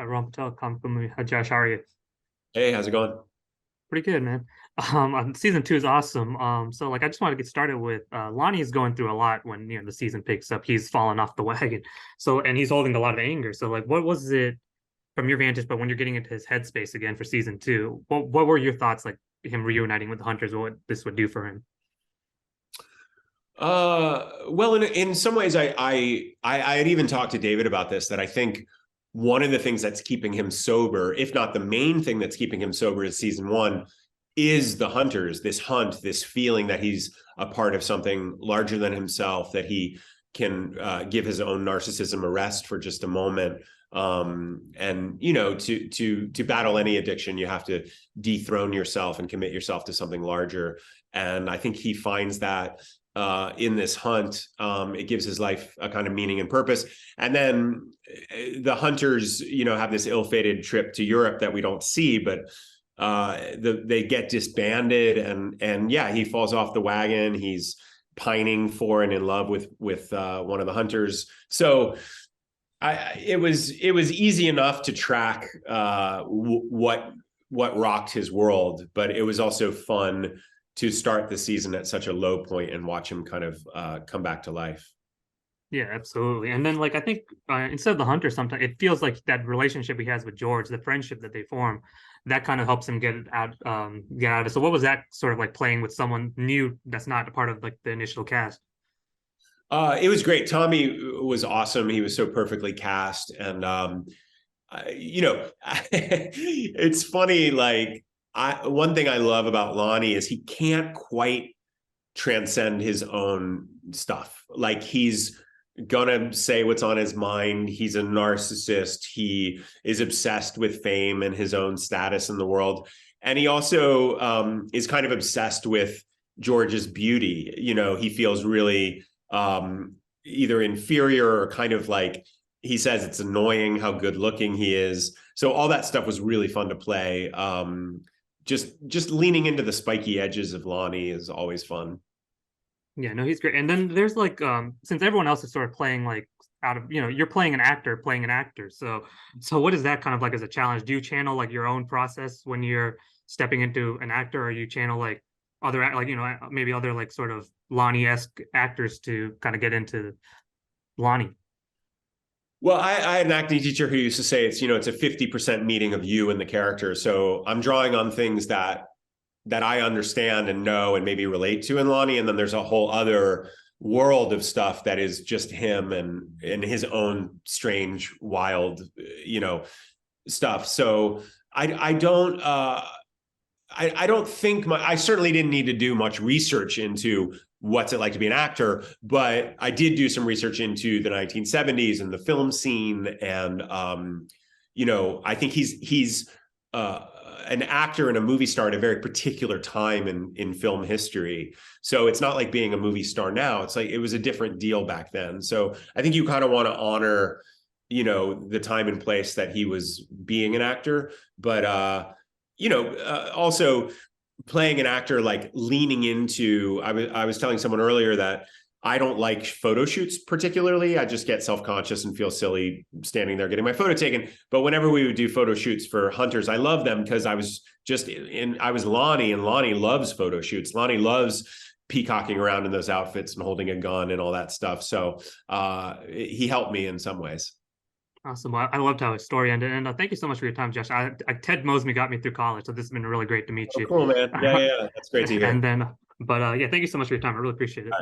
Rohan Patel, comic book movie. Hi, Josh, how are you? Hey, how's it going? Pretty good, man. Season two is awesome. So like I just want to get started with Lonnie is going through a lot when the season picks up. He's fallen off the wagon. So and he's holding a lot of anger. So like what was it from your vantage, but when you're getting into his headspace again for season two, what were your thoughts like him reuniting with the hunters, what this would do for him? Well, in some ways, I had even talked to David about this, that I think one of the things that's keeping him sober, if not the main thing that's keeping him sober, is season one, is the hunters, this hunt, this feeling that he's a part of something larger than himself, that he can give his own narcissism a rest for just a moment. And to battle any addiction, you have to dethrone yourself and commit yourself to something larger. And I think he finds that in this hunt. It gives his life a kind of meaning and purpose. And then the hunters, have this ill-fated trip to Europe that we don't see, but they get disbanded, and yeah, he falls off the wagon. He's pining for and in love with one of the hunters. So it was easy enough to track what rocked his world, but it was also fun to start the season at such a low point and watch him kind of come back to life. Yeah, absolutely. And then like I think instead of the hunter, sometimes it feels like that relationship he has with George, the friendship that they form, that kind of helps him get out of. So what was that sort of like playing with someone new that's not a part of like the initial cast? It was great. Tommy was awesome. He was so perfectly cast, and it's funny. Like one thing I love about Lonnie is he can't quite transcend his own stuff. Like he's gonna say what's on his mind. He's a narcissist. He is obsessed with fame and his own status in the world. And he also is kind of obsessed with George's beauty. He feels really either inferior or kind of like, he says it's annoying how good looking he is. So all that stuff was really fun to play. Just leaning into the spiky edges of Lonnie is always fun. Yeah, no, he's great. And then there's like since everyone else is sort of playing like out of you're playing an actor playing an actor. So what is that kind of like as a challenge? Do you channel like your own process when you're stepping into an actor, or you channel like like maybe other like sort of Lonnie-esque actors to kind of get into Lonnie? Well, I had an acting teacher who used to say it's a 50% meeting of you and the character. So I'm drawing on things that I understand and know and maybe relate to in Lonnie. And then there's a whole other world of stuff that is just him and his own strange, wild, stuff. So I don't I don't think I certainly didn't need to do much research into what's it like to be an actor, but I did do some research into the 1970s and the film scene. And I think he's an actor and a movie star at a very particular time in film history. So it's not like being a movie star now. It's like it was a different deal back then. So I think you kind of want to honor, the time and place that he was being an actor. But also playing an actor, like leaning into, I was telling someone earlier that I don't like photo shoots particularly. I just get self-conscious and feel silly standing there getting my photo taken. But whenever we would do photo shoots for hunters, I love them because I was Lonnie, and Lonnie loves photo shoots. Lonnie loves peacocking around in those outfits and holding a gun and all that stuff. So he helped me in some ways. Awesome. Well, I loved how his story ended, and thank you so much for your time, Josh. Ted Mosby got me through college, so this has been really great to meet Oh, you. cool, man. Yeah, yeah. That's great to hear. And then, but yeah, thank you so much for your time. I really appreciate it.